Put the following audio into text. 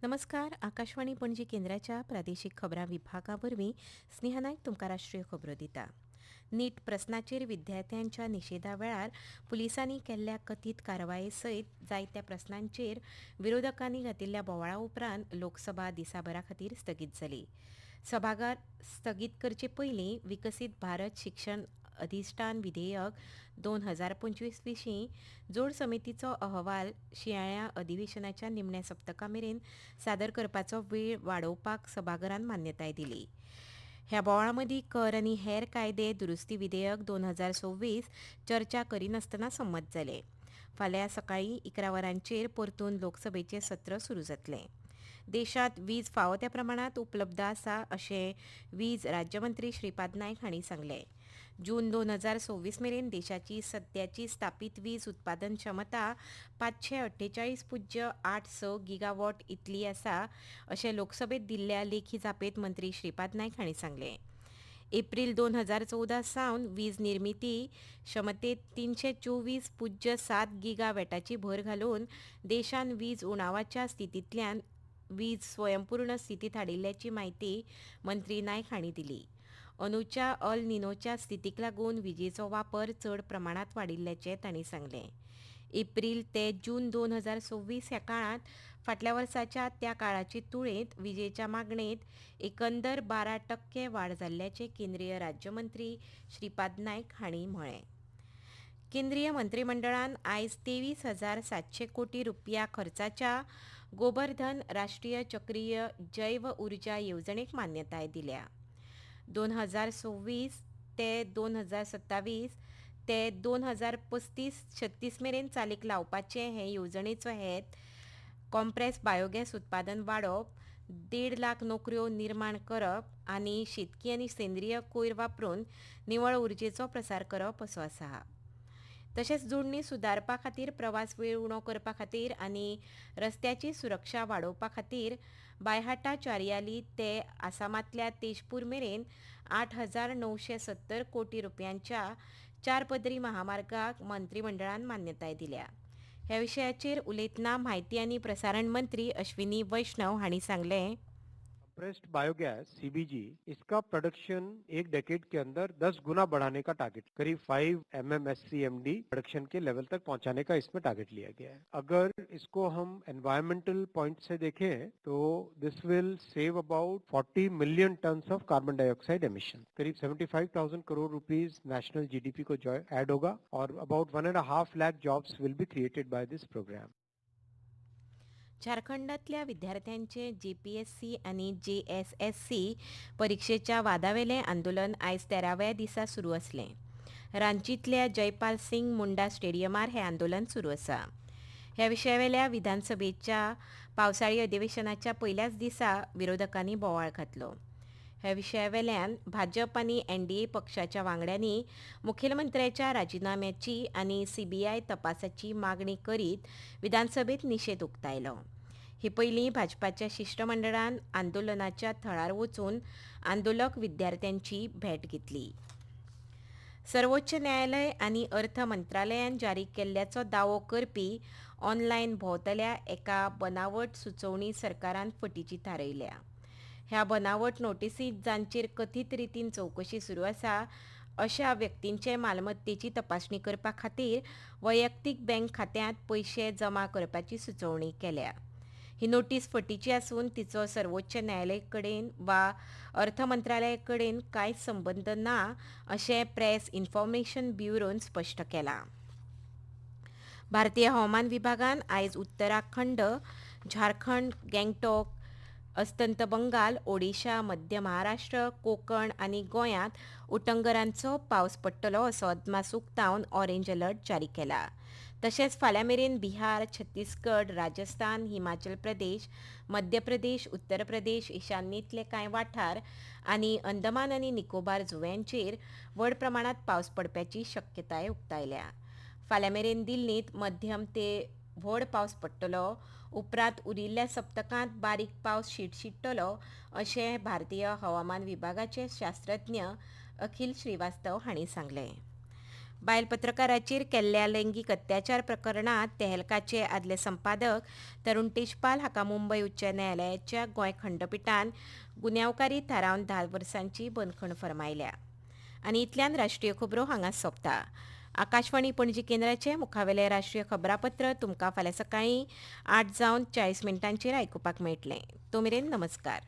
नमस्कार. आकाशवाणी पणजी केंद्राच्या प्रादेशीक खबरां विभागावरवीं स्नेहा नायक तुमकां राष्ट्रीय खबरो दिता. नीट प्रस्नाचेर विद्यार्थ्यांच्या निशेधा वेळार पुलिसांनी केल्ल्या कथीत कारवाये सयत जायत्या प्रस्नांचेर विरोधकांनी घातिल्ल्या बोवाळा उपरांत लोकसभा दिसाभरा खातीर स्थगीत जाली. सभाघर स्थगीत करचे पयलीं विकसीत भारत शिक्षण अधिश्ठान विधेयक 2025 विशीं जोड समितीचो अहवाल शिंयाळ्या अधिवेशनाच्या निमण्या सप्तका मेरेन सादर करपाचो वेळ वाडोवपाक सभाघरान मान्यताय दिली. ह्या बोवाळा मदीं कर आनी हेर कायदे दुरुस्ती विधेयक 2026 चर्चा करिनासतना संमत जाले. फाल्यां सकाळीं 11 वरांचेर परतून लोकसभेचें सत्र सुरू जातलें. देशांत वीज फावो त्या प्रमाणात उपलब्ध आसा अशें वीज राज्यमंत्री श्रीपाद नायक हांणी सांगलें. जून 2026 मेरेन देशाची सद्याची स्थापीत वीज उत्पादन क्षमता 548.86 गिगावॉट इतली आसा अशें लोकसभेत दिल्ल्या लेखी जापेत मंत्री श्रीपाद नायक हांणी सांगलें. एप्रील 2014 सावन वीज निर्मिती क्षमतेत 324.7 गिगावॅटाची भर घालून देशान वीज उणावाच्या स्थितींतल्यान वीज स्वयंपूर्ण स्थितीत हाडिल्ल्याची माहिती मंत्री नायक हांणी दिली. अंदूच्या अल निनोच्या स्थितीक लागून विजेचो वापर चड प्रमाणात वाडिल्ल्याचें तांणी सांगलें. एप्रील ते जून 2026 ह्या काळांत फाटल्या वर्साच्या त्या काळाचे तुळेंत विजेच्या मागणेंत एकंदर 12% वाड जाल्ल्याचें केंद्रीय राज्यमंत्री श्रीपाद नायक हांणी म्हळें. केंद्रीय मंत्रिमंडळान आयज 23,700 कोटी रुपया खर्चाच्या गोबर्धन राष्ट्रीय चक्रीय जैव उर्जा येवजणेक मान्यताय दिल्या. 2026 ते 2027 ते 2035-36 मेरेन चालीक लावपाचें हे येवजणेचो हेत कॉम्प्रेस बायोगॅस उत्पादन वाडोवप, 1.5 लाख नोकऱ्यो निर्माण करप आनी शेतकी आनी सेंद्रीय कोयर वापरून निवळ उर्जेचो प्रसार करप असो आसा. तशेंच जोडणी सुदारपा खातीर प्रवास वेळ उणो करपा खातीर आनी रस्त्याची सुरक्षा वाडोवपा खातीर बायहाटा चारयाली ते आसामांतल्या तेजपूर मेरेन 8,970 कोटी रुपयांच्या 4 पदरी महामार्गाक मंत्रिमंडळान मान्यताय दिल्या. ह्या विशयाचेर उलयतना म्हायती आनी प्रसारण मंत्री अश्विनी वैष्णव हांणी सांगलें. कंप्रेस्ड बायोगैस सीबीजी इसका प्रोडक्शन एक डेकेड के अंदर 10 गुना बढ़ाने का टारगेट करीब 5 MMSCMD प्रोडक्शन के लेवल तक पहुंचाने का इसमें टारगेट लिया गया है. अगर इसको हम एनवायरमेंटल पॉइंट से देखें तो this will save about 40 million tons of carbon dioxide emission. करीब 75,000 करोड़ रुपीस नेशनल जीडीपी को ऐड होगा और about 1.5 lakh jobs will be created by this programme. झारखंडांतल्या विद्यार्थ्यांचे जेपीएससी आनी जेएसएससी परीक्षेच्या वादावेलें आंदोलन आयज 13व्या दिसा सुरू आसलें. रांचींतल्या जयपाल सिंग मुंडा स्टेडियमार हें आंदोलन सुरू आसा. ह्या विशयावेल्या विधानसभेच्या पावसाळी अधिवेशनाच्या पयल्याच दिसा विरोधकांनी बोवाळ घातलो. ह्या विशयावेल्यान भाजप आनी एनडीए पक्षाच्या वांगड्यांनी मुखेलमंत्र्याच्या राजिनाम्याची आनी सीबीआय तपासाची मागणी करीत विधानसभेत निशेध उक्तायलो. हे पयलीं भाजपाच्या शिष्टमंडळान आंदोलनाच्या थळार वचून आंदोलक विद्यार्थ्यांची भेट घेतली. सर्वोच्च न्यायालय आनी अर्थ मंत्रालयान जारी केल्ल्याचो दावो करपी ऑनलायन भोंवतल्या एका बनावट सुचोवणी सरकारान फटीची थारयल्या. ह्या बनावट नोटिसींत जांचेर कथीत रितीन चवकशी सुरू आसा अशा व्यक्तींचे मालमत्तेची तपासणी करपा खातीर वैयक्तीक बँक खात्यांत पयशे जमा करपाची सुचोवणी केल्या. ही नोटीस फटीची आसून तिचो सर्वोच्च न्यायालय कडेन वा अर्थ मंत्रालया कडेन कांयच संबंद ना अशें प्रेस इन्फॉर्मेशन ब्युरोन स्पश्ट केलां. भारतीय हवामान विभागान आयज उत्तराखंड, झारखंड, गँगटॉक, अस्तंत बंगाल, ओडिशा, मध्य महाराष्ट्र, कोकण आनी गोंयांत उटंगरांचो पावस पडटलो असो अदमास उक्तावन ऑरेंज अलर्ट जारी केला. तशेंच फाल्यां मेरेन बिहार, छत्तीसगड, राजस्थान, हिमाचल प्रदेश, मध्य प्रदेश, उत्तर प्रदेश, ईशान्येंतले कांय वाठार आनी अंदमान आनी निकोबार जुंव्यांचेर व्हड प्रमाणांत पावस पडपाची शक्यताय उक्तायल्या. फाल्यां मेरेन दिल्लींत मध्यम ते व्हड पावस पडटलो. उपरांत उरिल्ल्या सप्तकांत बारीक पावस शिडशिडटलो अशें भारतीय हवामान विभागाचे शास्त्रज्ञ अखिल श्रीवास्तव हांणी सांगलें. बायल पत्रकाराचेर केल्ल्या लैंगीक अत्याचार प्रकरणात तेहलकाचे आदले संपादक तरुण तेजपाल हाका मुंबय उच्च न्यायालयाच्या गोंय खंडपीठान गुन्यांवकारी थारावन 10 वर्सांची बंदखण फरमायल्या. आनी इतल्यान राष्ट्रीय खबरो हांगा सोंपता. आकाशवाणी पणजी केंद्राचे मुखावेले राष्ट्रीय खबरापत्र तुमकां फाल्यां सकाळीं 8:40 आयकुपाक मेळटलें. तो मेरेन नमस्कार.